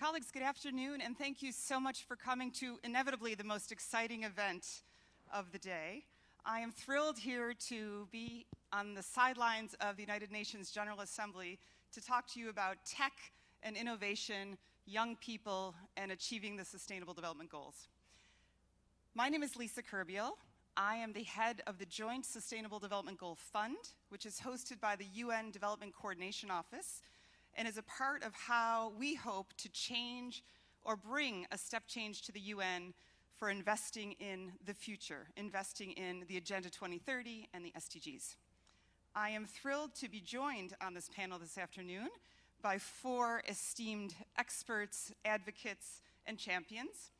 Colleagues, good afternoon, and thank you so much for coming to inevitably the most exciting event of the day. I am thrilled here to be on the sidelines of the United Nations General Assembly to talk to you about tech and innovation, young people, and achieving the Sustainable Development Goals. My name is Lisa Kerbiel. I am the head of the Joint Sustainable Development Goal Fund, which is hosted by the UN Development Coordination Office, and is a part of how we hope to change or bring a step change to the UN for investing in the future, investing in the Agenda 2030 and the SDGs. I am thrilled to be joined on this panel this afternoon by 4 esteemed experts, advocates, and champions.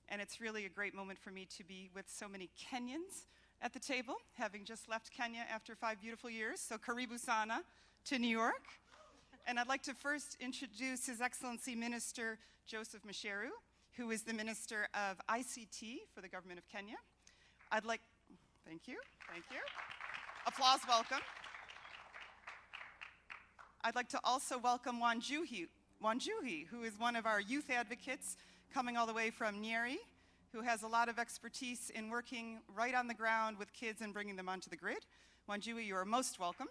And it's really a great moment for me to be with so many Kenyans at the table, having just left Kenya after 5 beautiful years. So karibu sana to New York. And I'd like to first introduce His Excellency Minister Joseph Macheru, who is the Minister of ICT for the Government of Kenya. Thank you. Applause welcome. I'd like to also welcome Wanjuhi, who is one of our youth advocates coming all the way from Nyeri, who has a lot of expertise in working right on the ground with kids and bringing them onto the grid. Wanjuhi, you are most welcome.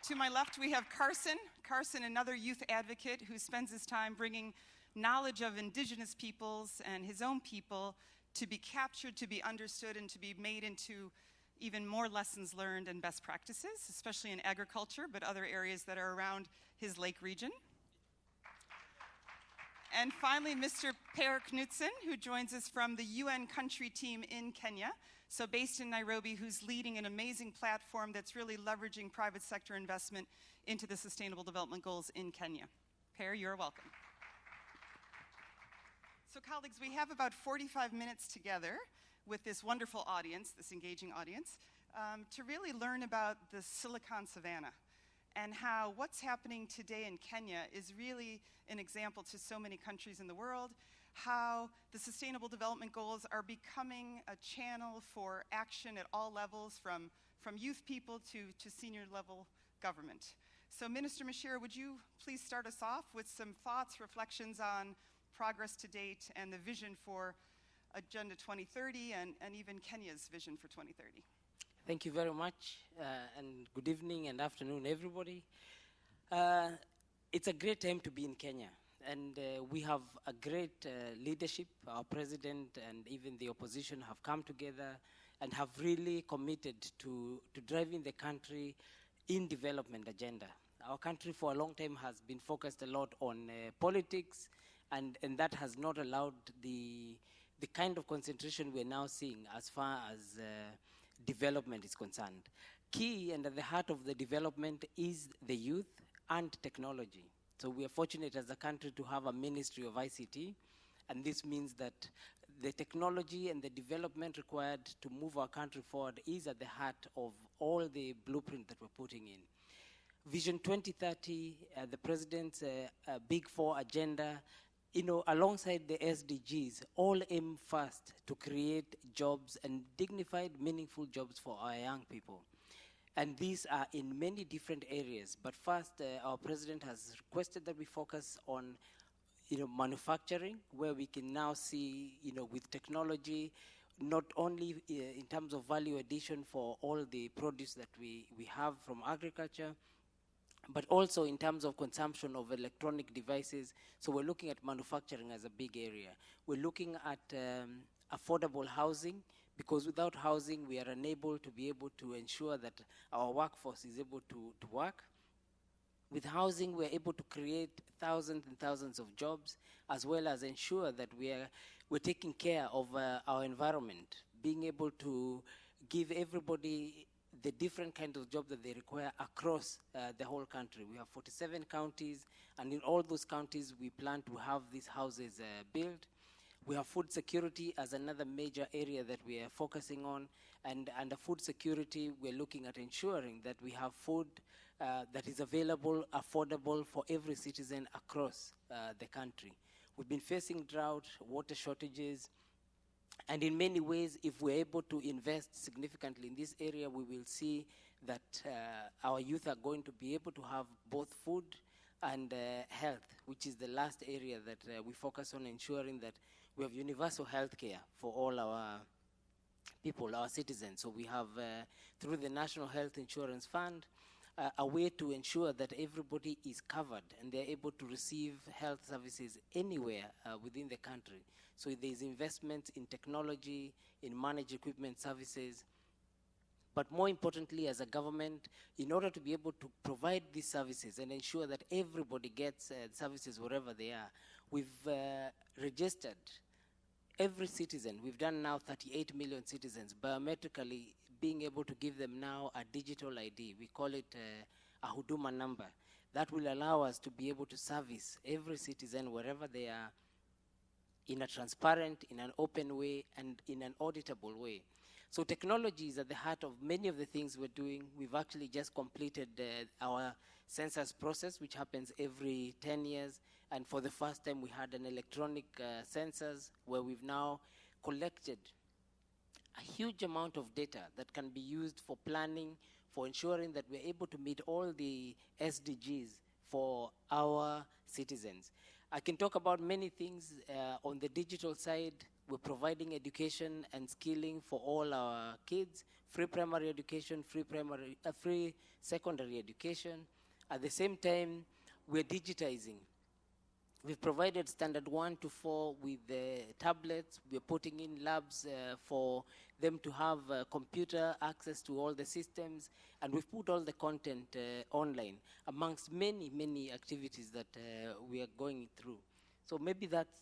To my left, we have Carson. Carson, another youth advocate who spends his time bringing knowledge of indigenous peoples and his own people to be captured, to be understood, and to be made into even more lessons learned and best practices, especially in agriculture, but other areas that are around his lake region. And finally, Mr. Per Knudsen, who joins us from the UN country team in Kenya, so based in Nairobi, who's leading an amazing platform that's really leveraging private sector investment into the Sustainable Development Goals in Kenya. Per, you're welcome. So colleagues, we have about 45 minutes together with this wonderful audience, this engaging audience, to really learn about the Silicon Savannah and how what's happening today in Kenya is really an example to so many countries in the world, how the Sustainable Development Goals are becoming a channel for action at all levels, from youth people to senior level government. So Minister Macheru, would you please start us off with some thoughts, reflections on progress to date and the vision for Agenda 2030 and even Kenya's vision for 2030? Thank you very much, and good evening and afternoon, everybody. It's a great time to be in Kenya, and we have a great leadership. Our president and even the opposition have come together and have really committed to driving the country in development agenda. Our country for a long time has been focused a lot on politics, and that has not allowed the kind of concentration we're now seeing as far as development is concerned. Key and at the heart of the development is the youth and technology. So we are fortunate as a country to have a Ministry of ICT, and this means that the technology and the development required to move our country forward is at the heart of all the blueprint that we're putting in. Vision 2030, the President's Big 4 agenda, alongside the SDGs, all aim first to create jobs and dignified, meaningful jobs for our young people. And these are in many different areas. But first, our president has requested that we focus on, manufacturing, where we can now see, with technology, not only in terms of value addition for all the produce that we have from agriculture, but also in terms of consumption of electronic devices. So we're looking at manufacturing as a big area. We're looking at affordable housing, because without housing, we are unable to be able to ensure that our workforce is able to work. With housing, we're able to create thousands and thousands of jobs, as well as ensure that we're taking care of our environment, being able to give everybody the different kinds of jobs that they require across the whole country. We have 47 counties, and in all those counties, we plan to have these houses built. We have food security as another major area that we are focusing on, and under food security, we're looking at ensuring that we have food that is available, affordable for every citizen across the country. We've been facing drought, water shortages, and in many ways, if we're able to invest significantly in this area, we will see that our youth are going to be able to have both food and health, which is the last area that we focus on, ensuring that we have universal health care for all our people, our citizens. So we have, through the National Health Insurance Fund, a way to ensure that everybody is covered and they're able to receive health services anywhere within the country. So there's investments in technology, in managed equipment services, but more importantly, as a government, in order to be able to provide these services and ensure that everybody gets services wherever they are, we've registered every citizen. We've done now 38 million citizens biometrically, being able to give them now a digital ID. We call it a Huduma number. That will allow us to be able to service every citizen wherever they are in a transparent, in an open way, and in an auditable way. So technology is at the heart of many of the things we're doing. We've actually just completed our census process, which happens every 10 years. And for the first time, we had an electronic census where we've now collected a huge amount of data that can be used for planning, for ensuring that we're able to meet all the SDGs for our citizens. I can talk about many things. On the digital side, we're providing education and skilling for all our kids, free primary education, free secondary education. At the same time, we're digitizing. We've provided standard 1 to 4 with tablets. We're putting in labs for them to have computer access to all the systems. And we've put all the content online, amongst many, many activities that we are going through. So maybe that's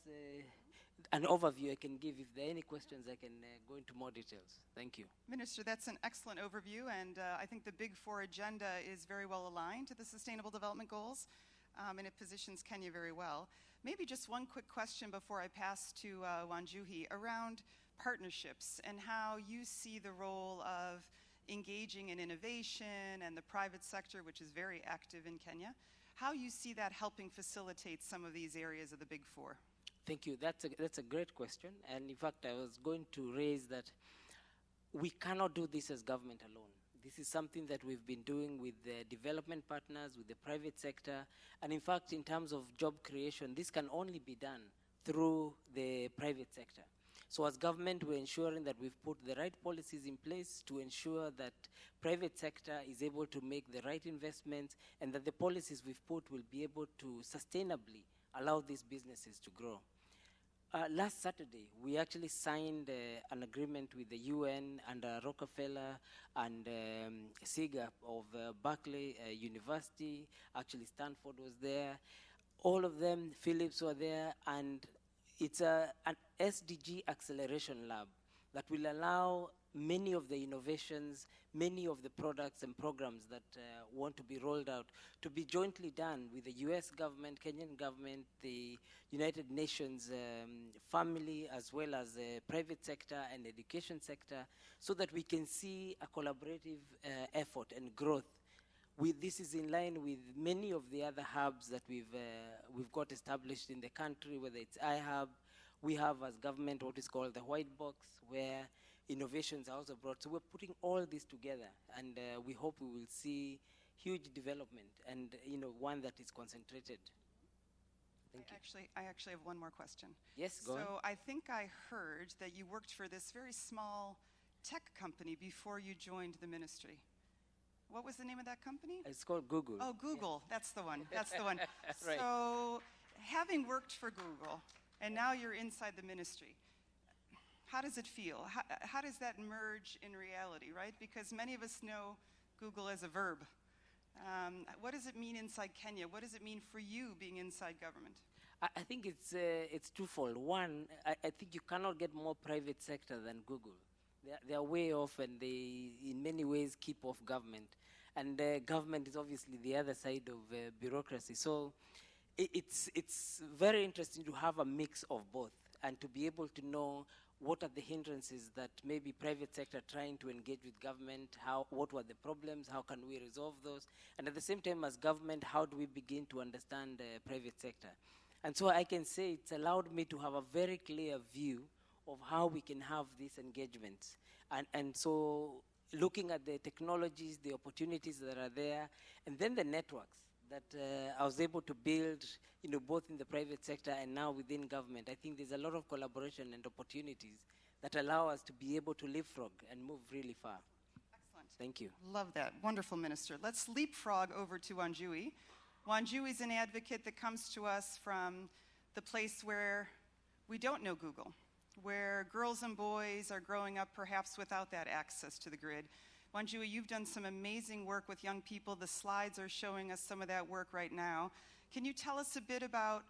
an overview I can give. If there are any questions, I can go into more details. Thank you. Minister, that's an excellent overview, and I think the Big Four agenda is very well aligned to the Sustainable Development Goals, and it positions Kenya very well. Maybe just one quick question before I pass to Wanjuhi around partnerships and how you see the role of engaging in innovation and the private sector, which is very active in Kenya, how you see that helping facilitate some of these areas of the Big Four. Thank you. That's a great question. And in fact, I was going to raise that we cannot do this as government alone. This is something that we've been doing with the development partners, with the private sector. And in fact, in terms of job creation, this can only be done through the private sector. So as government, we're ensuring that we've put the right policies in place to ensure that private sector is able to make the right investments and that the policies we've put will be able to sustainably allow these businesses to grow. Last Saturday, we actually signed an agreement with the UN and Rockefeller and SIGA of Berkeley University. Actually, Stanford was there. All of them, Philips were there, and it's an SDG acceleration lab that will allow many of the innovations, many of the products and programs that want to be rolled out to be jointly done with the US government, Kenyan government, the United Nations family, as well as the private sector and education sector, so that we can see a collaborative effort and growth. This is in line with many of the other hubs that we've got established in the country, whether it's iHub. We have as government what is called the White Box, where innovations are also brought. So we're putting all this together, and we hope we will see huge development and one that is concentrated. Thank you. I actually have one more question. Yes, go on. So I think I heard that you worked for this very small tech company before you joined the ministry. What was the name of that company? It's called Google. Oh, Google. Yeah. That's the one. That's the one. Right. So having worked for Google, and now you're inside the ministry, how does it feel? How does that merge in reality, right? Because many of us know Google as a verb. What does it mean inside Kenya? What does it mean for you being inside government? I think it's twofold. One, I think you cannot get more private sector than Google. They are way off, and they, in many ways, keep off government. And government is obviously the other side of bureaucracy. So it's very interesting to have a mix of both and to be able to know what are the hindrances that maybe private sector trying to engage with government, what were the problems, how can we resolve those, and at the same time as government, how do we begin to understand the private sector. And so I can say it's allowed me to have a very clear view of how we can have these engagements. And so looking at the technologies, the opportunities that are there, and then the networks that I was able to build, both in the private sector and now within government. I think there's a lot of collaboration and opportunities that allow us to be able to leapfrog and move really far. Excellent. Thank you. Love that. Wonderful, Minister. Let's leapfrog over to Wanjui. Wanjui is an advocate that comes to us from the place where we don't know Google, where girls and boys are growing up perhaps without that access to the grid. Wanjui, you've done some amazing work with young people. The slides are showing us some of that work right now. Can you tell us a bit about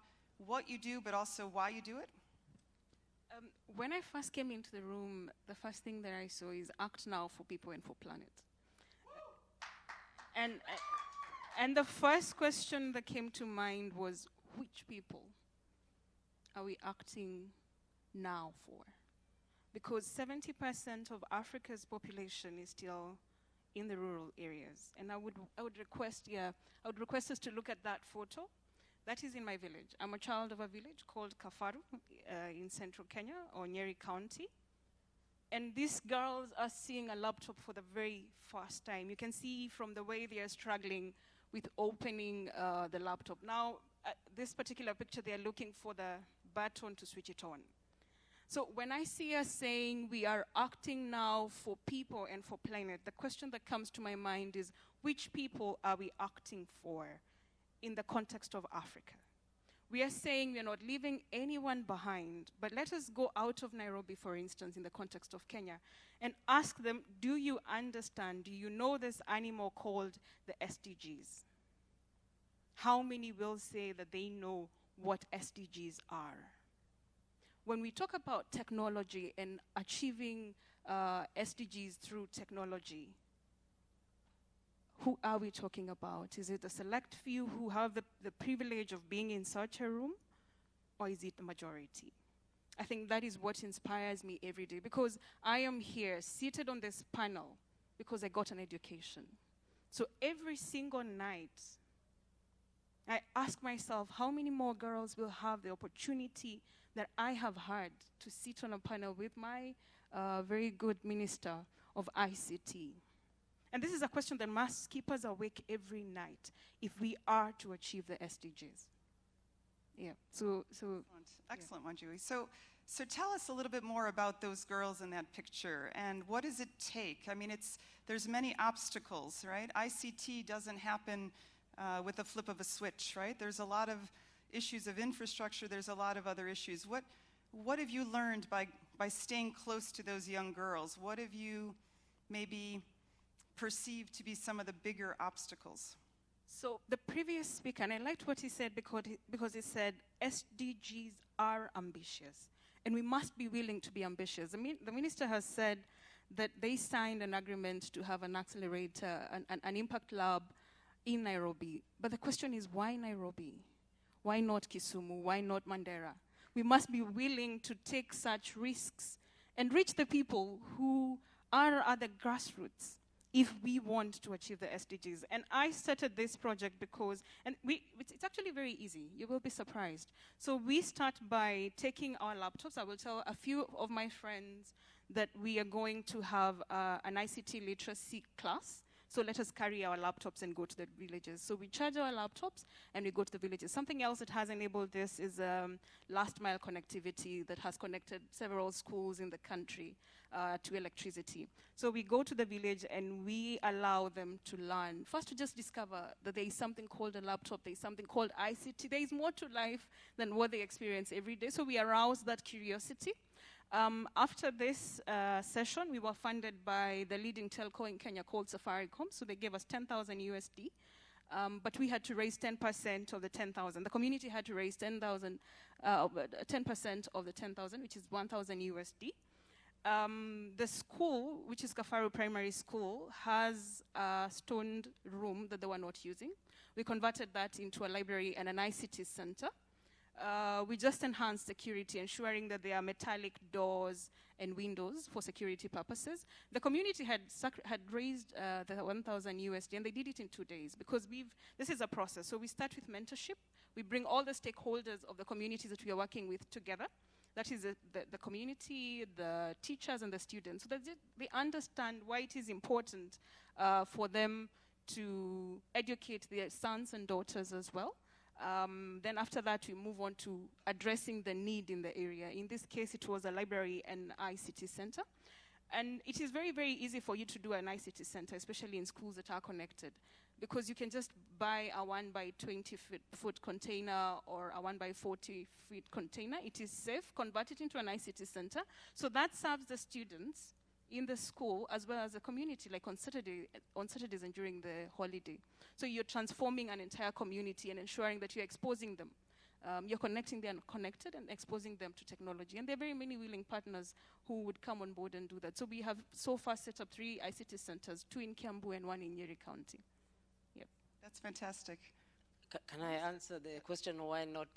what you do, but also why you do it? When I first came into the room, the first thing that I saw is Act Now for People and for Planet. And the first question that came to mind was, which people are we acting now for? Because 70% of Africa's population is still in the rural areas. And I would request us to look at that photo. That is in my village. I'm a child of a village called Kafaru in central Kenya, or Nyeri County. And these girls are seeing a laptop for the very first time. You can see from the way they are struggling with opening the laptop. Now, this particular picture, they are looking for the button to switch it on. So when I see us saying we are acting now for people and for planet, the question that comes to my mind is, which people are we acting for in the context of Africa? We are saying we are not leaving anyone behind, but let us go out of Nairobi, for instance, in the context of Kenya, and ask them, do you understand, do you know this animal called the SDGs? How many will say that they know what SDGs are? When we talk about technology and achieving SDGs through technology, who are we talking about? Is it a select few who have the privilege of being in such a room, or is it the majority? I think that is what inspires me every day, because I am here seated on this panel because I got an education. So every single night, I ask myself, how many more girls will have the opportunity that I have had to sit on a panel with my very good minister of ICT? And this is a question that must keep us awake every night if we are to achieve the SDGs. Yeah, so Excellent, Wanjui. So tell us a little bit more about those girls in that picture, and what does it take? I mean, there's many obstacles, right? ICT doesn't happen with a flip of a switch, right? There's a lot of issues of infrastructure, there's a lot of other issues. What have you learned by staying close to those young girls? What have you maybe perceived to be some of the bigger obstacles? So the previous speaker, and I liked what he said because he said SDGs are ambitious, and we must be willing to be ambitious. The minister has said that they signed an agreement to have an accelerator, an impact lab in Nairobi. But the question is, why Nairobi? Why not Kisumu? Why not Mandera? We must be willing to take such risks and reach the people who are at the grassroots if we want to achieve the SDGs. And I started this project because, it's actually very easy. You will be surprised. So we start by taking our laptops. I will tell a few of my friends that we are going to have an ICT literacy class. So let us carry our laptops and go to the villages. So we charge our laptops and we go to the villages. Something else that has enabled this is last mile connectivity that has connected several schools in the country to electricity. So we go to the village and we allow them to learn. First, to just discover that there is something called a laptop, there is something called ICT. There is more to life than what they experience every day. So we arouse that curiosity. After this session, we were funded by the leading telco in Kenya called Safaricom. So they gave us 10,000 USD, but we had to raise 10% of the 10,000. The community had to raise 10% of the 10,000, which is 1,000 USD. The school, which is Kafaru Primary School, has a stoned room that they were not using. We converted that into a library and an ICT center. We just enhanced security, ensuring that there are metallic doors and windows for security purposes. The community had raised the 1,000 USD, and they did it in 2 days because this is a process. So we start with mentorship. We bring all the stakeholders of the communities that we are working with together. That is the community, the teachers, and the students, so that they understand why it is important for them to educate their sons and daughters as well. Then after that, we move on to addressing the need in the area. In this case, it was a library and ICT center. And it is very, very easy for you to do an ICT center, especially in schools that are connected, because you can just buy a 1 by 20 foot container or a 1 by 40 feet container. It is safe, convert it into an ICT center. So that serves the students in the school as well as the community, like on Saturdays and during the holiday. So you're transforming an entire community and ensuring that you're exposing them. You're connecting the unconnected and exposing them to technology. And there are very many willing partners who would come on board and do that. So we have so far set up 3 ICT centers, 2 in Kiambu and 1 in Nyeri County. Yep. That's fantastic. Can I answer the question, why not?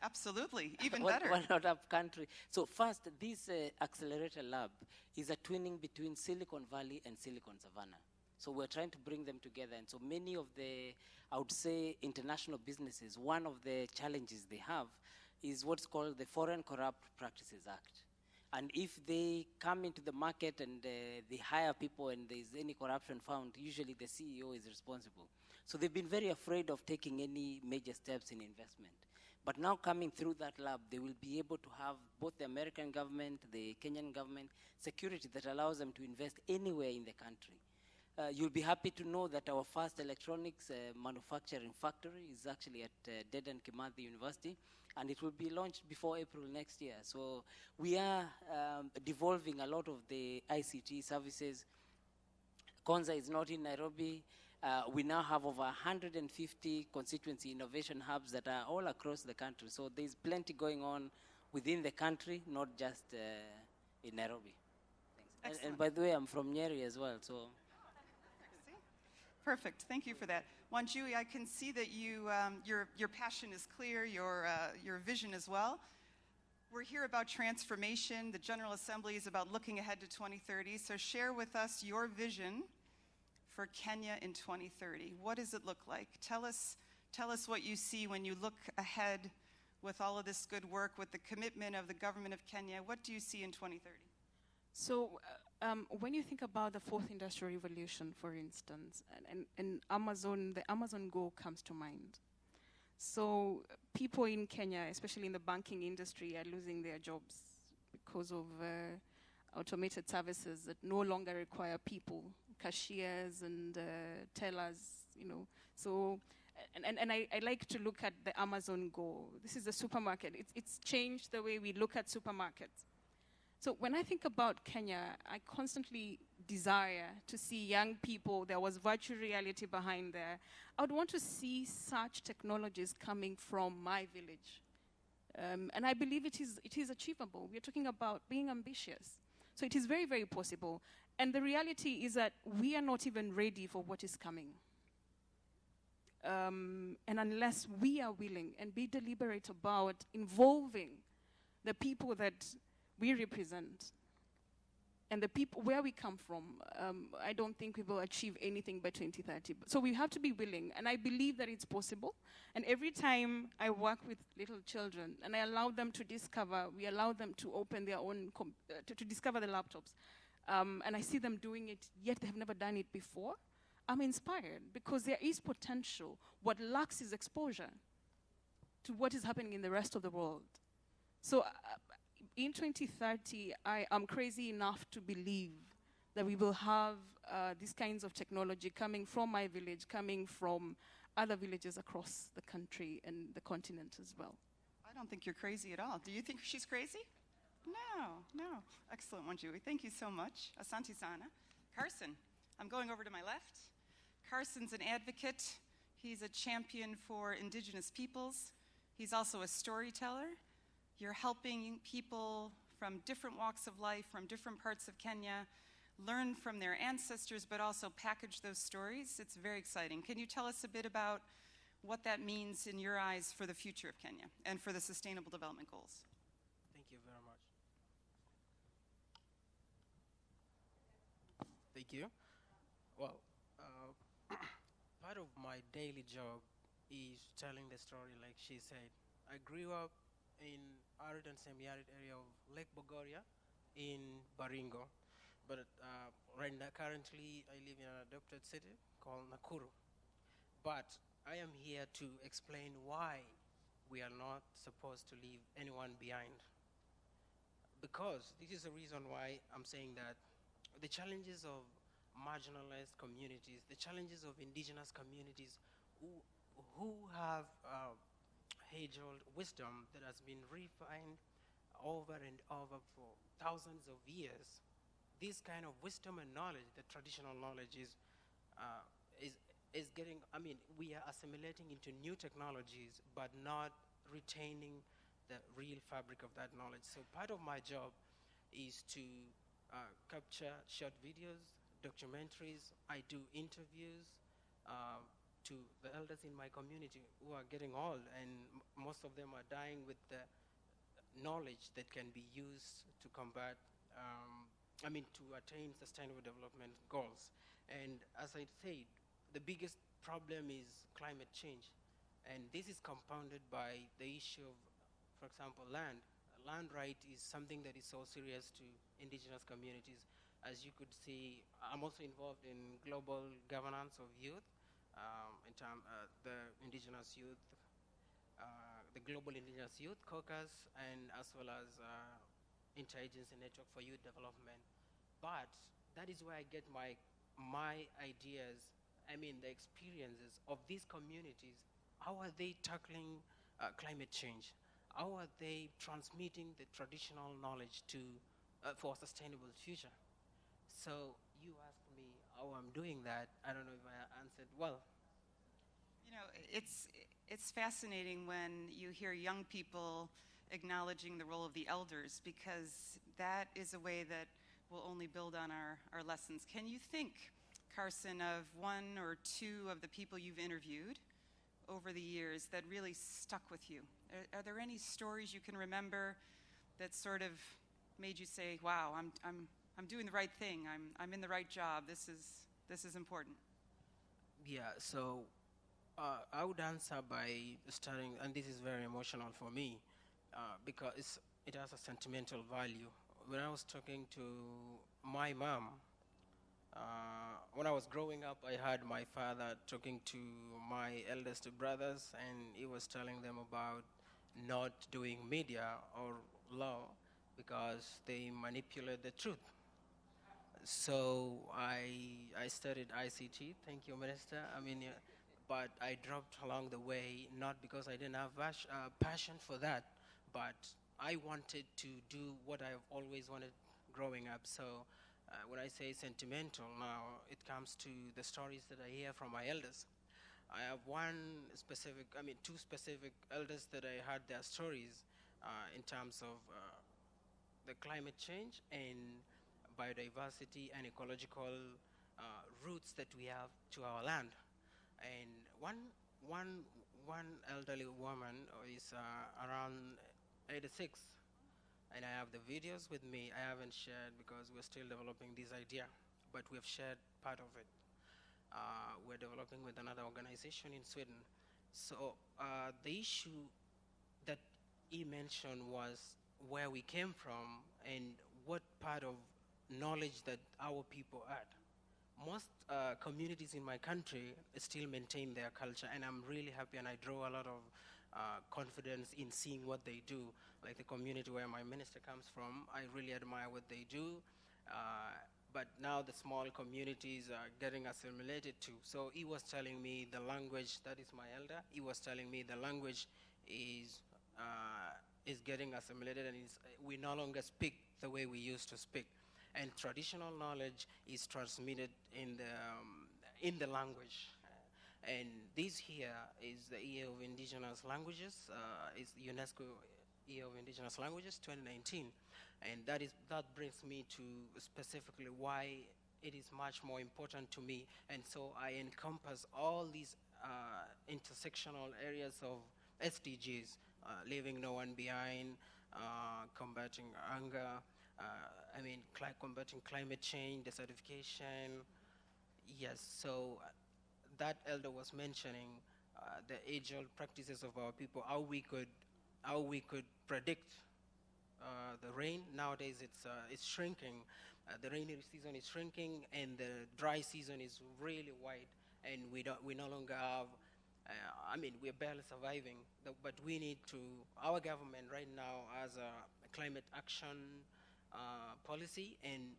Absolutely, even why, better. Why not up country? So first, this accelerator lab is a twinning between Silicon Valley and Silicon Savannah. So we're trying to bring them together. And so many of the, I would say, international businesses, one of the challenges they have is what's called the Foreign Corrupt Practices Act. And if they come into the market and they hire people and there's any corruption found, usually the CEO is responsible. So they've been very afraid of taking any major steps in investment. But now coming through that lab, they will be able to have both the American government, the Kenyan government, security that allows them to invest anywhere in the country. You'll be happy to know that our first electronics manufacturing factory is actually at Dedan Kimathi University, and it will be launched before April next year. So we are devolving a lot of the ICT services. Konza is not in Nairobi. We now have over 150 constituency innovation hubs that are all across the country. So there's plenty going on within the country, not just in Nairobi. Thanks. And by the way, I'm from Nyeri as well, so. Perfect. Thank you for that. Wanjui, I can see that your passion is clear, your vision as well. We're here about transformation. The General Assembly is about looking ahead to 2030. So share with us your vision for Kenya in 2030. What does it look like? Tell us what you see when you look ahead with all of this good work, with the commitment of the government of Kenya. What do you see in 2030? So when you think about the 4th Industrial Revolution, for instance, and Amazon, the Amazon Go comes to mind. So people in Kenya, especially in the banking industry, are losing their jobs because of automated services that no longer require people, cashiers and tellers, you know. So, and I like to look at the Amazon Go. This is a supermarket. It's changed the way we look at supermarkets. So when I think about Kenya, I constantly desire to see young people. There was virtual reality behind there. I would want to see such technologies coming from my village. And I believe it is achievable. We're talking about being ambitious. So it is very, very possible. And the reality is that we are not even ready for what is coming. And unless we are willing and be deliberate about involving the people that we represent and the people where we come from, I don't think we will achieve anything by 2030. So we have to be willing, and I believe that it's possible. And every time I work with little children and I allow them to discover, we allow them to open their own, to discover the laptops, and I see them doing it, yet they have never done it before, I'm inspired because there is potential. What lacks is exposure to what is happening in the rest of the world. So in 2030, I am crazy enough to believe that we will have these kinds of technology coming from my village, coming from other villages across the country and the continent as well. I don't think you're crazy at all. Do you think she's crazy? No. Excellent, Wanjui. Thank you so much. Asante sana. Carson, I'm going over to my left. Carson's an advocate. He's a champion for indigenous peoples. He's also a storyteller. You're helping people from different walks of life, from different parts of Kenya, learn from their ancestors, but also package those stories. It's very exciting. Can you tell us a bit about what that means in your eyes for the future of Kenya and for the Sustainable Development Goals? Thank you very much. Thank you. Well, part of my daily job is telling the story, like she said. I grew up in arid and semi-arid area of Lake Bogoria in Baringo. but right now, currently, I live in an adopted city called Nakuru. But I am here to explain why we are not supposed to leave anyone behind. Because this is the reason why I'm saying that the challenges of marginalized communities, the challenges of indigenous communities who, who have age-old wisdom that has been refined over and over for thousands of years, this kind of wisdom and knowledge, the traditional knowledge uh, is, is getting, I mean, we are assimilating into new technologies, but not retaining the real fabric of that knowledge. So part of my job is to capture short videos, documentaries. I do interviews to the elders in my community who are getting old, and most of them are dying with the knowledge that can be used to combat, to attain sustainable development goals. And as I said, the biggest problem is climate change. And this is compounded by the issue of, for example, land. Land right is something that is so serious to indigenous communities. As you could see, I'm also involved in global governance of youth, the indigenous youth, the Global Indigenous Youth Caucus, and as well as Interagency Network for Youth Development. But that is where I get my ideas, the experiences of these communities. How are they tackling climate change? How are they transmitting the traditional knowledge to for a sustainable future? So you asked me how I'm doing that. I don't know if I answered well. You know, it's fascinating when you hear young people acknowledging the role of the elders, because that is a way that will only build on our lessons. Can you think, Carson, of one or two of the people you've interviewed over the years that really stuck with you? Are there any stories you can remember that sort of made you say, "Wow, I'm doing the right thing. I'm in the right job. This is important"? Yeah. So I would answer by starting, and this is very emotional for me because it has a sentimental value. When I was talking to my mom, when I was growing up, I heard my father talking to my eldest brothers, and he was telling them about not doing media or law because they manipulate the truth. So I studied ICT. Thank you, Minister. But I dropped along the way, not because I didn't have passion for that, but I wanted to do what I've always wanted growing up. So when I say sentimental now, it comes to the stories that I hear from my elders. I have two specific elders that I heard their stories in terms of the climate change and biodiversity and ecological roots that we have to our land. And one elderly woman is around 86, and I have the videos with me. I haven't shared because we're still developing this idea, but we've shared part of it. We're developing with another organization in Sweden. So the issue that he mentioned was where we came from and what part of knowledge that our people had. Most communities in my country still maintain their culture, and I'm really happy, and I draw a lot of confidence in seeing what they do. Like the community where my minister comes from, I really admire what they do. But now the small communities are getting assimilated too. So he was telling me the language, that is my elder, he was telling me the language is getting assimilated, and we no longer speak the way we used to speak. And traditional knowledge is transmitted in the language. And this here is the Year of Indigenous Languages. It's UNESCO Year of Indigenous Languages 2019. And that brings me to specifically why it is much more important to me. And so I encompass all these intersectional areas of SDGs, leaving no one behind, combating hunger, combating climate change, desertification. Yes, so that elder was mentioning the age-old practices of our people, how we could predict the rain. Nowadays, it's shrinking. The rainy season is shrinking, and the dry season is really wide, and we no longer have. We're barely surviving, but we need to. Our government right now has a climate action policy, and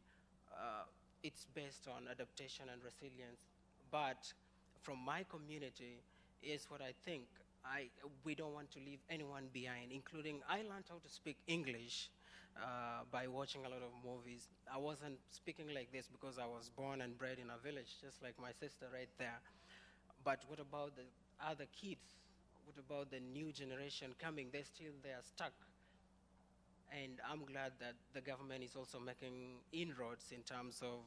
it's based on adaptation and resilience. But from my community, is what I think. We don't want to leave anyone behind, including I learned how to speak English by watching a lot of movies. I wasn't speaking like this because I was born and bred in a village, just like my sister right there. But what about the other kids? What about the new generation coming? They're still there stuck. And I'm glad that the government is also making inroads in terms of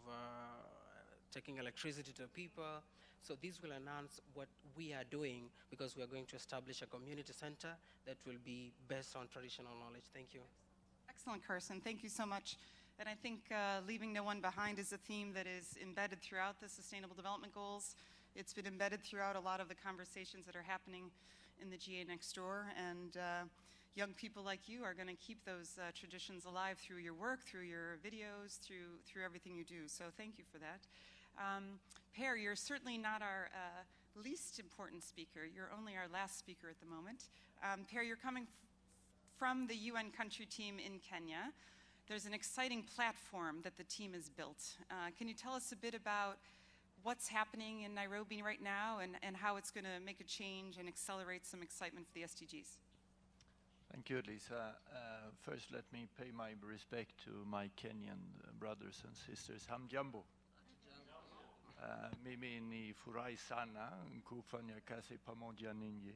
taking electricity to people. So this will enhance what we are doing, because we are going to establish a community center that will be based on traditional knowledge. Thank you. Excellent, Carson. Thank you so much. And I think leaving no one behind is a theme that is embedded throughout the Sustainable Development Goals. It's been embedded throughout a lot of the conversations that are happening in the GA next door. And young people like you are going to keep those traditions alive through your work, through your videos, through everything you do. So thank you for that. Per, you're certainly not our least important speaker. You're only our last speaker at the moment. Per, you're coming from the UN country team in Kenya. There's an exciting platform that the team has built. Can you tell us a bit about what's happening in Nairobi right now, and how it's going to make a change and accelerate some excitement for the SDGs? Thank you, Lisa. First, let me pay my respect to my Kenyan brothers and sisters. Hamjambo. Mimi ni furahi sana kufanya kazi pamoja ninyi.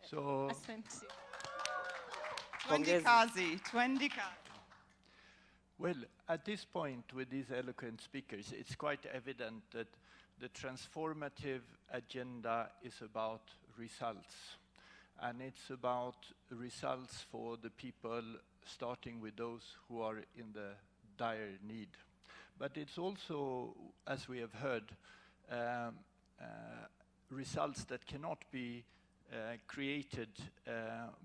So, Asante. Twendikazi. well, at this point with these eloquent speakers, it's quite evident that the transformative agenda is about results. And it's about results for the people, starting with those who are in the dire need. But it's also, as we have heard, results that cannot be created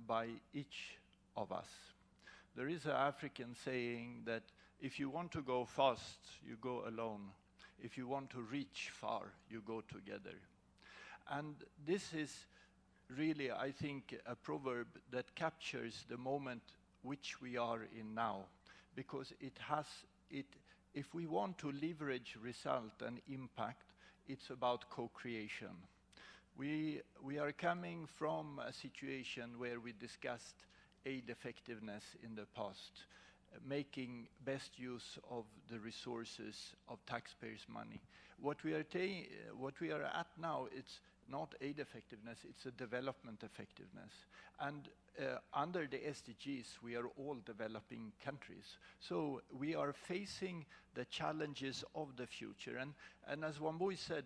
by each of us. There is an African saying that if you want to go fast, you go alone. If you want to reach far, you go together. And this is really, I think, a proverb that captures the moment which we are in now, because if we want to leverage result and impact, it's about co-creation. We are coming from a situation where we discussed aid effectiveness in the past, making best use of the resources of taxpayers' money. What we are at now, it's not aid effectiveness, it's a development effectiveness. And under the SDGs, we are all developing countries. So we are facing the challenges of the future. And as Wambui said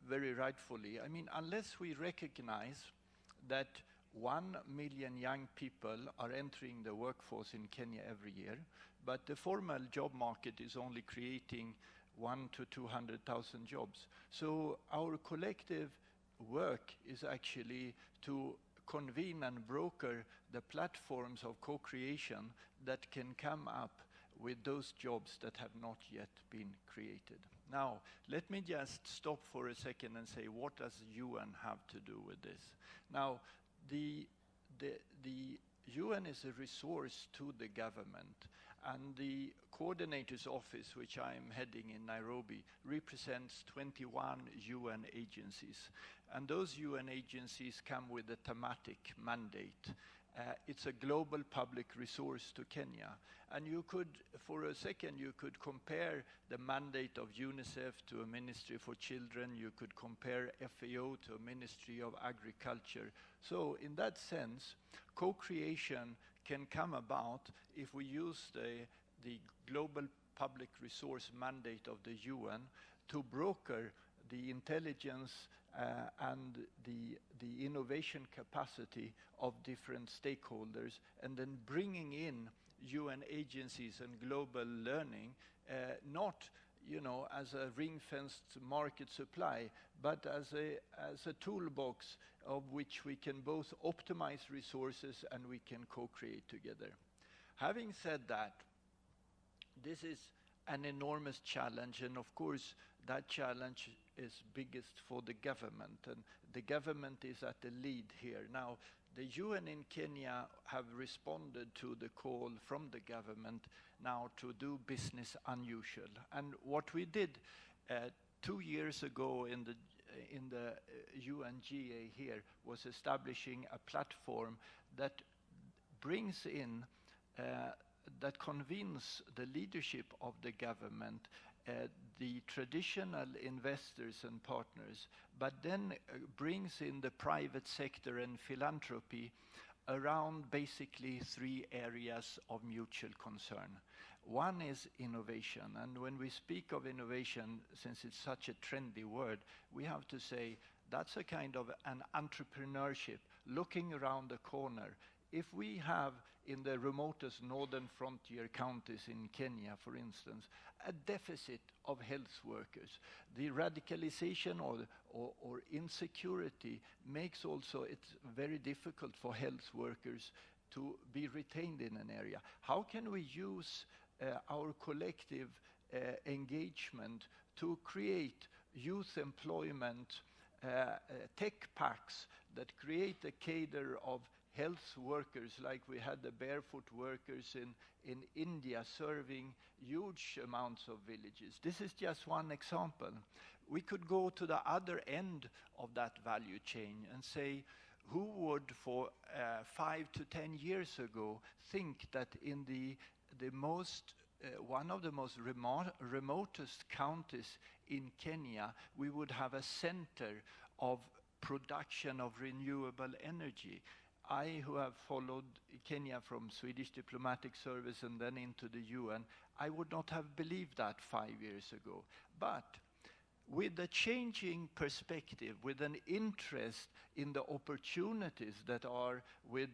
very rightfully, I mean, unless we recognize that 1 million young people are entering the workforce in Kenya every year, but the formal job market is only creating 100,000 to 200,000 jobs. So our collective work is actually to convene and broker the platforms of co-creation that can come up with those jobs that have not yet been created. Now, let me just stop for a second and say, what does UN have to do with this? Now, the UN is a resource to the government, and the coordinator's office, which I'm heading in Nairobi, represents 21 UN agencies. And those UN agencies come with a thematic mandate. It's a global public resource to Kenya. And you could, for a second, you could compare the mandate of UNICEF to a Ministry for Children. You could compare FAO to a Ministry of Agriculture. So in that sense, co-creation can come about if we use the global public resource mandate of the UN to broker the intelligence and the innovation capacity of different stakeholders, and then bringing in UN agencies and global learning, not as a ring-fenced market supply, but as a toolbox of which we can both optimize resources and we can co-create together. Having said that, this is an enormous challenge, and of course that challenge is biggest for the government, and the government is at the lead here. Now, the UN in Kenya have responded to the call from the government now to do business unusual. And what we did 2 years ago in the UNGA here was establishing a platform that brings in, that convenes the leadership of the government, the traditional investors and partners, but then brings in the private sector and philanthropy around basically 3 areas of mutual concern. One is innovation, and when we speak of innovation, since it's such a trendy word, we have to say that's a kind of an entrepreneurship, looking around the corner. If we have in the remotest northern frontier counties in Kenya, for instance, a deficit of health workers, the radicalization or insecurity makes also it very difficult for health workers to be retained in an area. How can we use our collective engagement to create youth employment, tech packs that create a cadre of health workers, like we had the barefoot workers in India serving huge amounts of villages. This is just one example. We could go to the other end of that value chain and say, who would for 5 to 10 years ago think that in the most one of the most remotest counties in Kenya, we would have a center of production of renewable energy? I, who have followed Kenya from Swedish diplomatic service and then into the UN, I would not have believed that 5 years ago. But with a changing perspective, with an interest in the opportunities that are with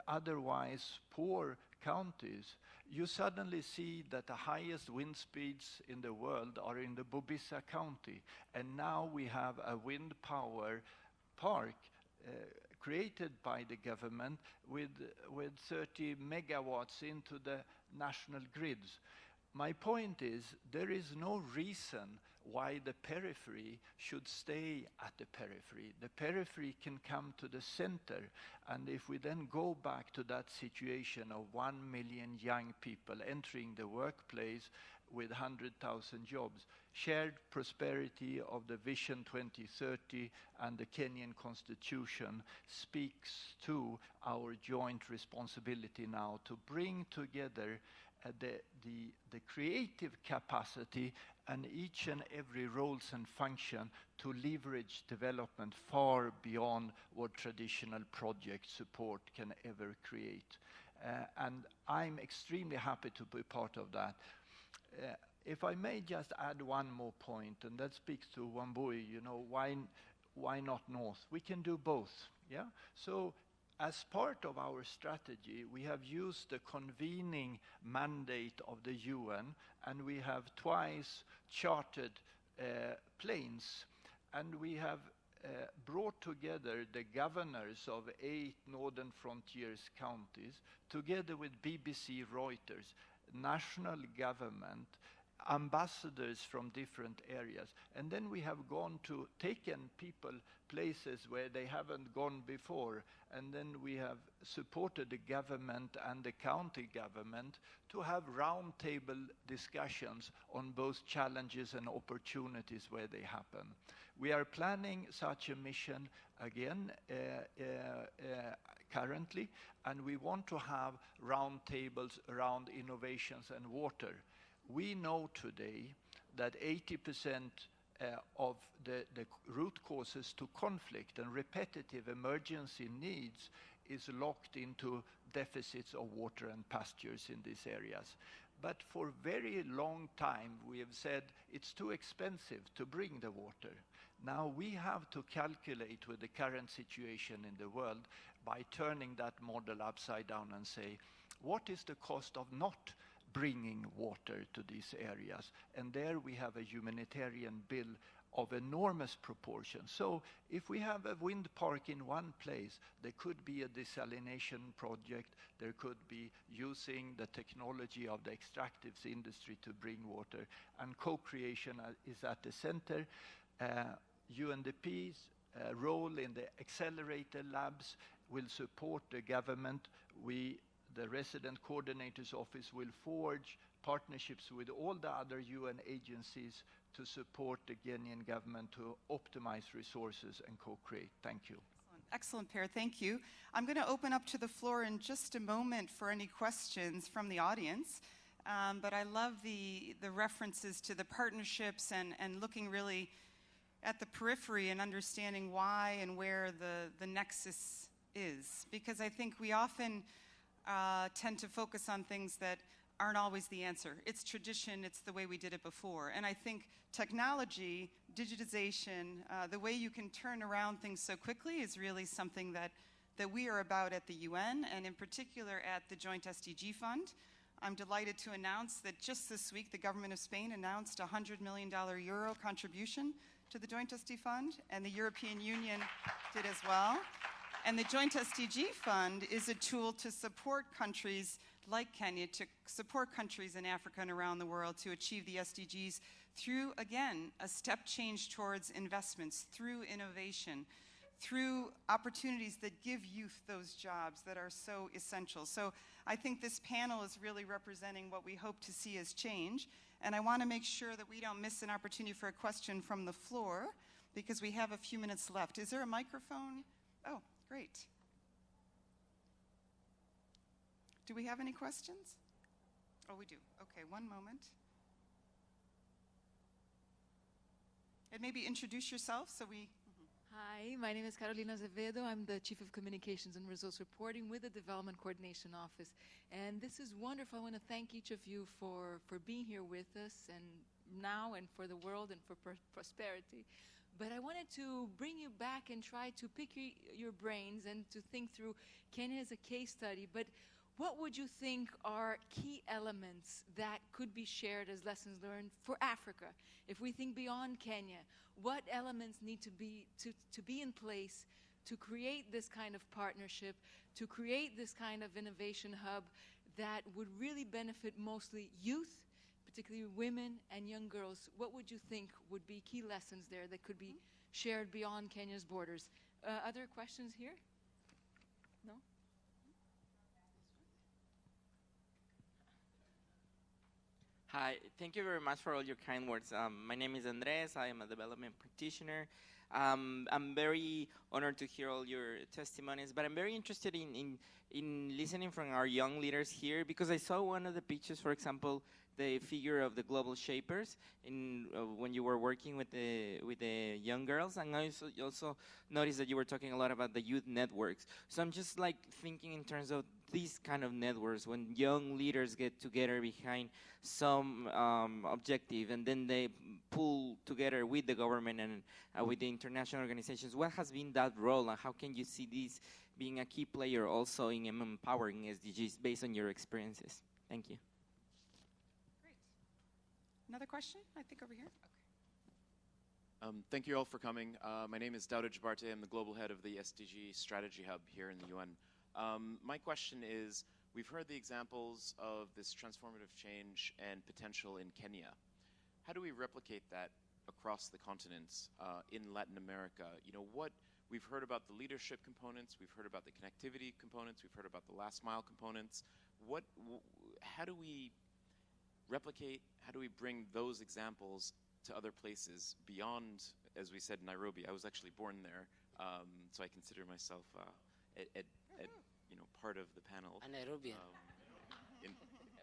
otherwise poor counties, you suddenly see that the highest wind speeds in the world are in the Bobisa County. And now we have a wind power park created by the government with 30 megawatts into the national grids. My point is, there is no reason why the periphery should stay at the periphery. The periphery can come to the center, and if we then go back to that situation of 1 million young people entering the workplace with 100,000 jobs, shared prosperity of the Vision 2030 and the Kenyan Constitution speaks to our joint responsibility now to bring together the creative capacity and each and every roles and function to leverage development far beyond what traditional project support can ever create. And I'm extremely happy to be part of that. If I may just add one more point, and that speaks to Wambui, you know, why not north? We can do both, yeah? So as part of our strategy, we have used the convening mandate of the UN, and we have twice chartered planes, and we have brought together the governors of 8 northern frontiers counties, together with BBC Reuters, national government, ambassadors from different areas. And then we have taken people places where they haven't gone before, and then we have supported the government and the county government to have roundtable discussions on both challenges and opportunities where they happen. We are planning such a mission again currently, and we want to have roundtables around innovations and water. We know today that 80% of the root causes to conflict and repetitive emergency needs is locked into deficits of water and pastures in these areas. But for a very long time we have said it's too expensive to bring the water. Now we have to calculate with the current situation in the world by turning that model upside down and say, what is the cost of not bringing water to these areas? And there we have a humanitarian bill of enormous proportions. So if we have a wind park in one place, there could be a desalination project, there could be using the technology of the extractives industry to bring water, and co-creation is at the center. UNDP's role in the accelerator labs will support the government. The Resident Coordinator's Office will forge partnerships with all the other UN agencies to support the Kenyan government to optimize resources and co-create. Thank you. Excellent, Per. Thank you. I'm going to open up to the floor in just a moment for any questions from the audience. But I love the references to the partnerships and looking really at the periphery and understanding why and where the nexus is. Because I think we often tend to focus on things that aren't always the answer. It's tradition, it's the way we did it before. And I think technology, digitization, the way you can turn around things so quickly is really something that we are about at the UN, and in particular at the Joint SDG Fund. I'm delighted to announce that just this week the government of Spain announced a €100 million contribution to the Joint SDG Fund, and the European Union did as well. And the Joint SDG Fund is a tool to support countries like Kenya, to support countries in Africa and around the world to achieve the SDGs through, again, a step change towards investments, through innovation, through opportunities that give youth those jobs that are so essential. So I think this panel is really representing what we hope to see as change. And I want to make sure that we don't miss an opportunity for a question from the floor, because we have a few minutes left. Is there a microphone? Oh, great. Do we have any questions? Oh, we do. Okay, one moment. And maybe introduce yourself so we... Hi, my name is Carolina Azevedo. I'm the Chief of Communications and Resource Reporting with the Development Coordination Office. And this is wonderful. I want to thank each of you for being here with us, and now and for the world and for prosperity. But I wanted to bring you back and try to pick your brains and to think through Kenya as a case study. But what would you think are key elements that could be shared as lessons learned for Africa? If we think beyond Kenya, what elements need to be in place to create this kind of partnership, to create this kind of innovation hub that would really benefit mostly youth, particularly women and young girls? What would you think would be key lessons there that could be shared beyond Kenya's borders? Other questions here? No? Hi, thank you very much for all your kind words. My name is Andres. I am a development practitioner. I'm very honored to hear all your testimonies, but I'm very interested in listening from our young leaders here, because I saw one of the pictures, for example, the figure of the global shapers when you were working with the young girls, and I also noticed that you were talking a lot about the youth networks. So I'm just like thinking in terms of these kind of networks, when young leaders get together behind some objective, and then they pull together with the government and with the international organizations. What has been that role, and how can you see this being a key player also in empowering SDGs based on your experiences? Thank you. Great. Another question? I think over here. Okay. Thank you all for coming. My name is Dauda Jabarte. I'm the global head of the SDG Strategy Hub here in the UN. My question is, we've heard the examples of this transformative change and potential in Kenya. How do we replicate that across the continents in Latin America? You know, we've heard about the leadership components, we've heard about the connectivity components, we've heard about the last mile components. How do we replicate, how do we bring those examples to other places beyond, as we said, Nairobi? I was actually born there, so I consider myself part of the panel. A Nairobian.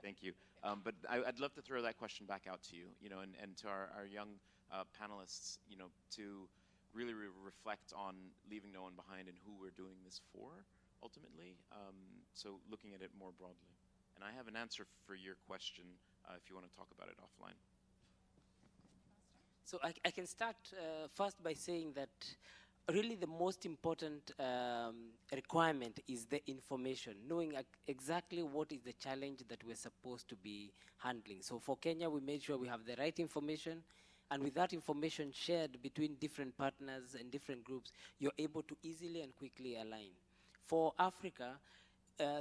Thank you. But I'd love to throw that question back out to you, and to our young panelists, to really reflect on leaving no one behind and who we're doing this for, ultimately. So looking at it more broadly. And I have an answer for your question if you want to talk about it offline. So I can start first by saying that really the most important requirement is the information, knowing exactly what is the challenge that we're supposed to be handling. So for Kenya, we made sure we have the right information, And with that information shared between different partners and different groups, you're able to easily and quickly align. For Africa,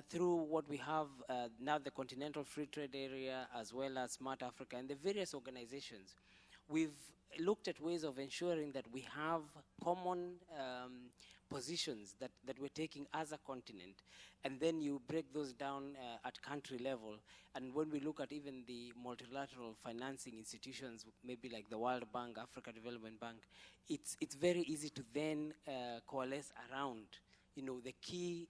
through what we have now, the Continental Free Trade Area, as well as Smart Africa, and the various organizations, we've looked at ways of ensuring that we have common positions that we're taking as a continent, and then you break those down at country level. And when we look at even the multilateral financing institutions, maybe like the World Bank, Africa Development Bank, it's very easy to then coalesce around the key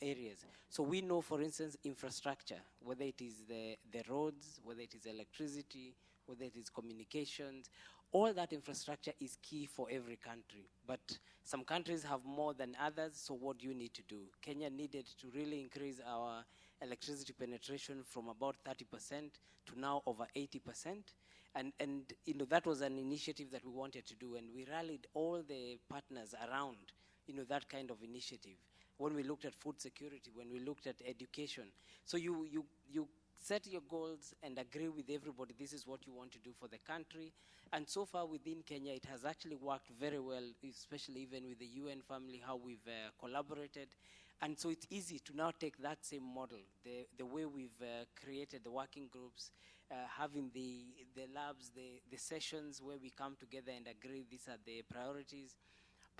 areas. So we know, for instance, infrastructure, whether it is the roads, whether it is electricity, whether it is communications, all that infrastructure is key for every country. But some countries have more than others, so what do you need to do? Kenya needed to really increase our electricity penetration from about 30% to now over 80%. And that was an initiative that we wanted to do, and we rallied all the partners around that kind of initiative. When we looked at food security, when we looked at education. So you set your goals and agree with everybody, this is what you want to do for the country. And so far within Kenya, it has actually worked very well, especially even with the UN family, how we've collaborated. And so it's easy to now take that same model, the way we've created the working groups, having the labs, the sessions where we come together and agree these are the priorities,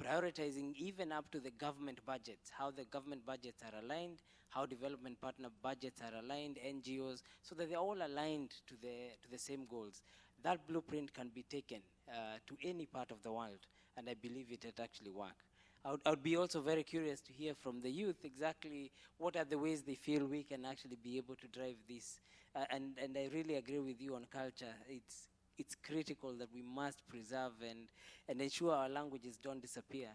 prioritizing even up to the government budgets, how the government budgets are aligned, how development partner budgets are aligned, NGOs, so that they're all aligned to the same goals. That blueprint can be taken to any part of the world, and I believe it actually work. I would be also very curious to hear from the youth exactly what are the ways they feel we can actually be able to drive this. And I really agree with you on culture. It's critical that we must preserve and ensure our languages don't disappear.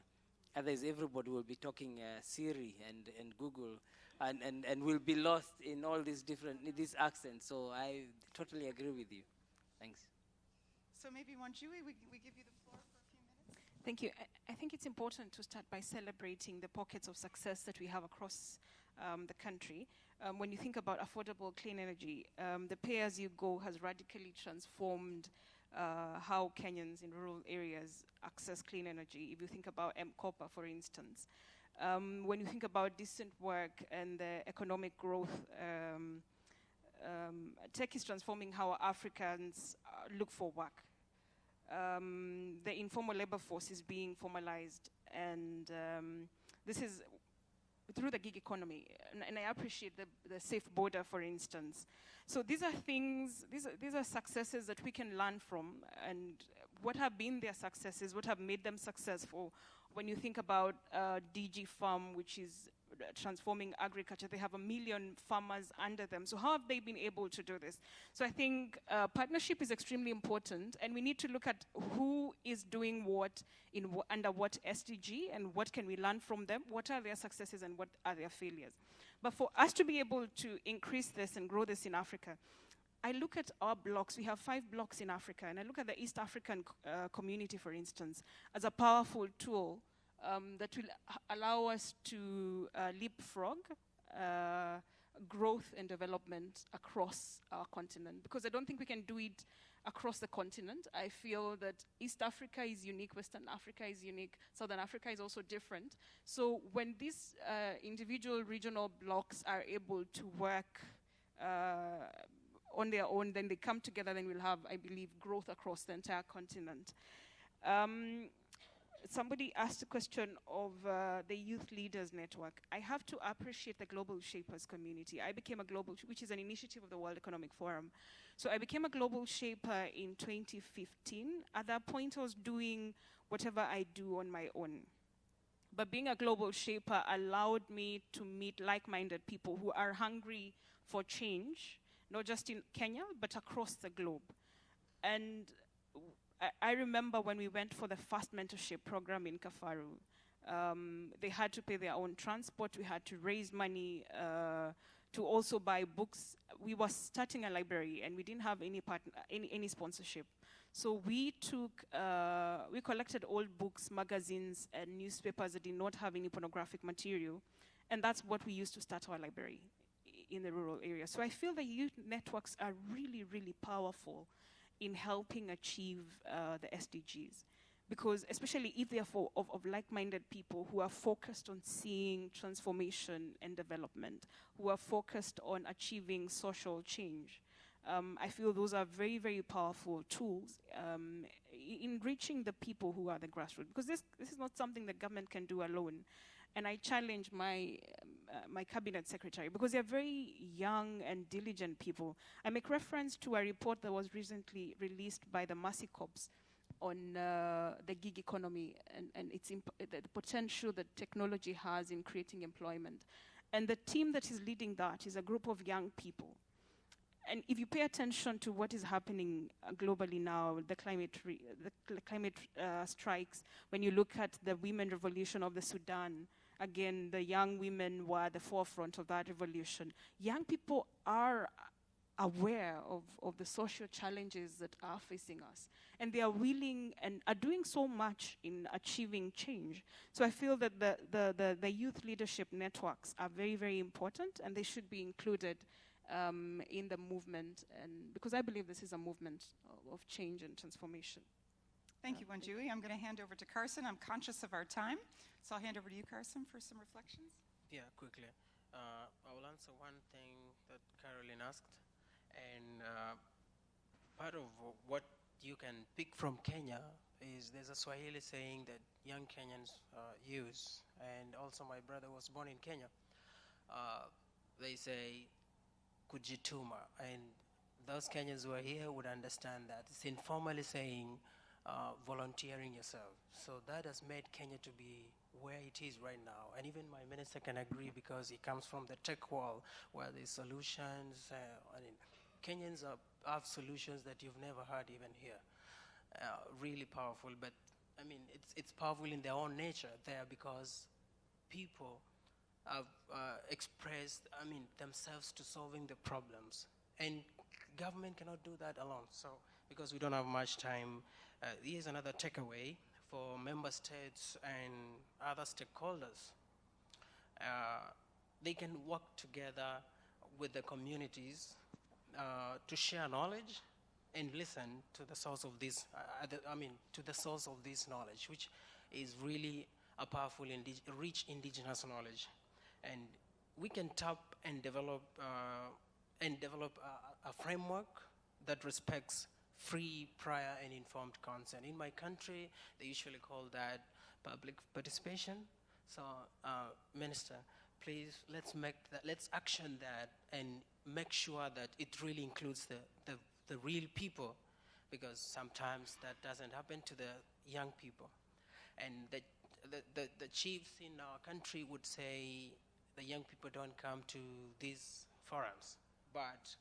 Otherwise, everybody will be talking Siri and Google, and we'll be lost in all these accents. So I totally agree with you. Thanks. So maybe Wanjui, we give you the floor for a few minutes. Thank you. I think it's important to start by celebrating the pockets of success that we have across the country. When you think about affordable clean energy, the pay-as-you-go has radically transformed how Kenyans in rural areas access clean energy. If you think about M-Kopa, for instance. When you think about decent work and the economic growth, tech is transforming how Africans look for work. The informal labor force is being formalized, and this is through the gig economy, and I appreciate the safe border, for instance. So these are things, these are successes that we can learn from, and what have been their successes, what have made them successful. When you think about DG Farm, which is transforming agriculture, they have 1 million farmers under them. So how have they been able to do this? So I think partnership is extremely important, and we need to look at who is doing what under what SDG, and what can we learn from them, what are their successes and what are their failures. But for us to be able to increase this and grow this in Africa, I look at our blocks. We have 5 blocks in Africa, and I look at the East African community, for instance, as a powerful tool that will allow us to leapfrog growth and development across our continent. Because I don't think we can do it across the continent. I feel that East Africa is unique, Western Africa is unique, Southern Africa is also different. So when these individual regional blocks are able to work on their own, then they come together, then we'll have, I believe, growth across the entire continent. Somebody asked a question of the Youth Leaders Network. I have to appreciate the Global Shapers community. I became a which is an initiative of the World Economic Forum. So I became a Global Shaper in 2015. At that point, I was doing whatever I do on my own. But being a Global Shaper allowed me to meet like-minded people who are hungry for change, not just in Kenya, but across the globe. And I remember when we went for the first mentorship program in Kafaru, they had to pay their own transport. We had to raise money to also buy books. We were starting a library, and we didn't have any sponsorship. So we collected old books, magazines, and newspapers that did not have any pornographic material, and that's what we used to start our library in the rural area. So I feel the youth networks are really, really powerful in helping achieve the SDGs. Because especially if they are of like-minded people who are focused on seeing transformation and development, who are focused on achieving social change, I feel those are very, very powerful tools in reaching the people who are the grassroots. Because this is not something the government can do alone. And I challenge my cabinet secretary, because they're very young and diligent people. I make reference to a report that was recently released by the Mercy Corps on the gig economy and the potential that technology has in creating employment. And the team that is leading that is a group of young people. And if you pay attention to what is happening globally now, the climate strikes, when you look at the women revolution of the Sudan, again, the young women were at the forefront of that revolution. Young people are aware of the social challenges that are facing us. And they are willing and are doing so much in achieving change. So I feel that the youth leadership networks are very, very important, and they should be included in the movement, and because I believe this is a movement of change and transformation. Thank you, Wanjui. I'm going to hand over to Carson. I'm conscious of our time, so I'll hand over to you, Carson, for some reflections. Yeah, quickly. I will answer one thing that Caroline asked, and part of what you can pick from Kenya is there's a Swahili saying that young Kenyans use, and also my brother was born in Kenya. They say, kujituma, and those Kenyans who are here would understand that. It's informally saying volunteering yourself. So that has made Kenya to be where it is right now. And even my minister can agree, because he comes from the tech world where there's solutions. Kenyans have solutions that you've never heard even here. Really powerful, but I mean, it's powerful in their own nature there, because people have expressed, themselves to solving the problems. And government cannot do that alone. So, because we don't have much time, here's another takeaway for member states and other stakeholders. They can work together with the communities to share knowledge and listen to the source of this, to the source of this knowledge, which is really a powerful, rich indigenous knowledge. And we can tap and develop a framework that respects free, prior, and informed consent. In my country, they usually call that public participation. So, Minister, please, let's action that and make sure that it really includes the real people, because sometimes that doesn't happen to the young people. And the chiefs in our country would say the young people don't come to these forums. But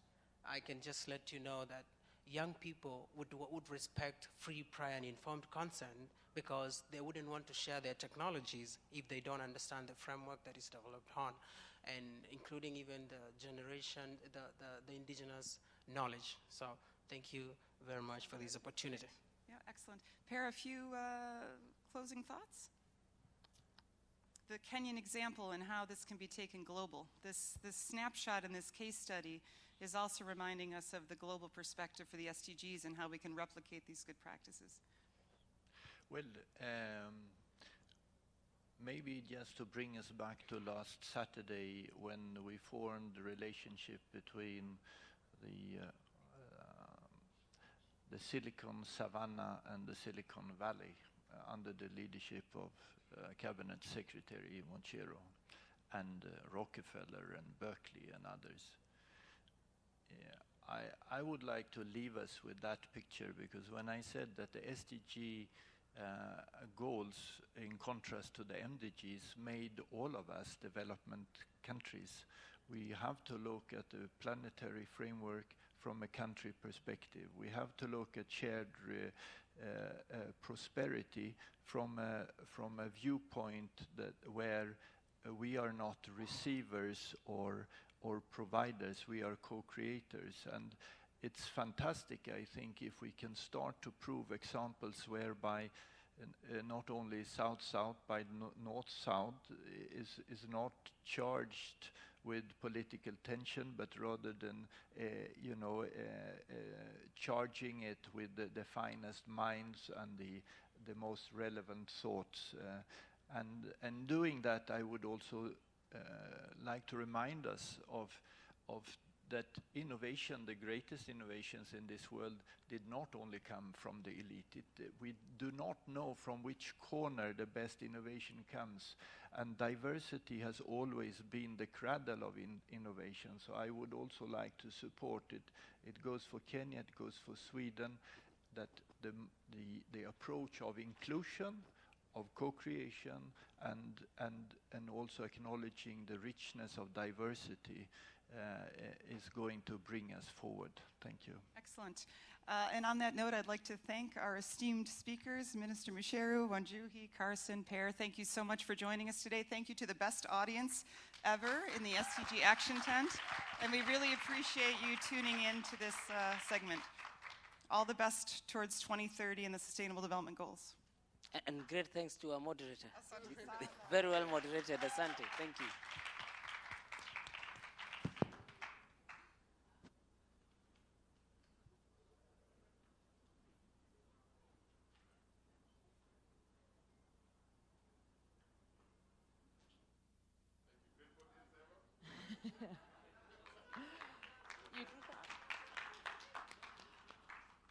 I can just let you know that young people would respect free, prior, and informed consent, because they wouldn't want to share their technologies if they don't understand the framework that is developed on, and including even the generation, the indigenous knowledge. So thank you very much for this opportunity. Yeah, excellent. Per, a few closing thoughts? The Kenyan example and how this can be taken global. This snapshot in this case study is also reminding us of the global perspective for the SDGs and how we can replicate these good practices. Well, maybe just to bring us back to last Saturday, when we formed the relationship between the Silicon Savannah and the Silicon Valley under the leadership of Cabinet Secretary Monchero and Rockefeller and Berkeley and others. I would like to leave us with that picture, because when I said that the SDG goals, in contrast to the MDGs, made all of us development countries, we have to look at the planetary framework from a country perspective. We have to look at shared prosperity from a viewpoint where we are not receivers or providers, we are co-creators. And it's fantastic, I think, if we can start to prove examples whereby not only South-South, but North-South is not charged with political tension, but rather than, charging it with the finest minds and the most relevant thoughts. And doing that, I would also like to remind us of that innovation, the greatest innovations in this world, did not only come from the elite. We do not know from which corner the best innovation comes, and diversity has always been the cradle of innovation. So I would also like to support it. It goes for Kenya, it goes for Sweden, that the approach of inclusion, of co-creation, and also acknowledging the richness of diversity is going to bring us forward. Thank you. Excellent. And on that note, I'd like to thank our esteemed speakers, Minister Musheru, Wanjuhi, Carson, Per. Thank you so much for joining us today. Thank you to the best audience ever in the SDG Action Tent. And we really appreciate you tuning in to this segment. All the best towards 2030 and the Sustainable Development Goals. And great thanks to our moderator. Very well moderated, Asante. Thank you.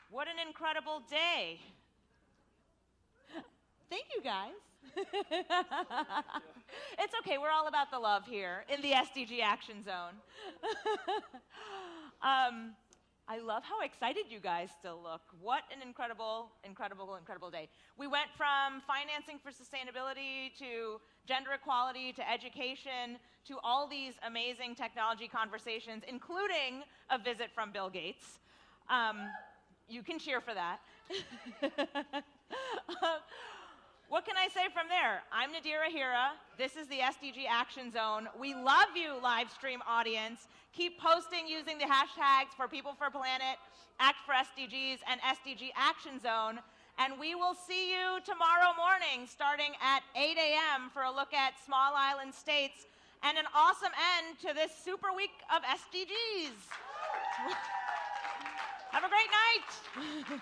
What an incredible day. Thank you, guys. It's okay, we're all about the love here in the SDG Action Zone. I love how excited you guys still look. What an incredible, incredible, incredible day. We went from financing for sustainability to gender equality to education to all these amazing technology conversations, including a visit from Bill Gates. You can cheer for that. What can I say from there? I'm Nadira Hira. This is the SDG Action Zone. We love you, live stream audience. Keep posting using the hashtags for People for Planet, Act for SDGs, and SDG Action Zone. And we will see you tomorrow morning starting at 8 a.m. for a look at small island states and an awesome end to this super week of SDGs. Have a great night.